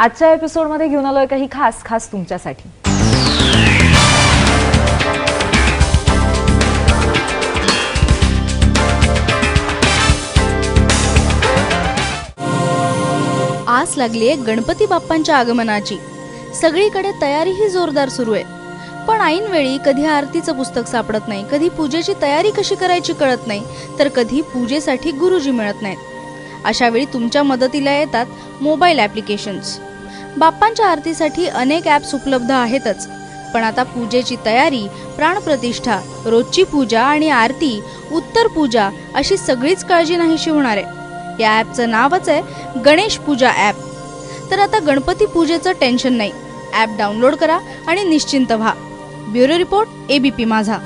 आजच्या एपिसोडमध्ये घेऊन आलोय काही खास तुमच्यासाठी। आस लागलीये गणपती बाप्पांच्या आगमनाची। सगळीकडे तयारीही जोरदार सुरू आहे, पण ऐन वेळी कधी आरतीचं पुस्तक सापडत नाही, कधी पूजेची तयारी कशी करायची कळत नाही, तर कधी पूजेसाठी गुरुजी मिळत नाहीत। अशा वेळी तुमच्या मदतीला येतात मोबाईल ॲप्लिकेशन्स। बाप्पांच्या आरतीसाठी अनेक ॲप्स उपलब्ध आहेतच, पण आता पूजेची तयारी, प्राणप्रतिष्ठा, रोजची पूजा आणि आरती, उत्तर पूजा अशी सगळीच काळजी नाहीशी होणार आहे। या ॲपचं नावच आहे गणेश पूजा ॲप। तर आता गणपती पूजेचं टेन्शन नाही, ॲप डाउनलोड करा आणि निश्चिंत व्हा। ब्युरो रिपोर्ट, ABP माझा।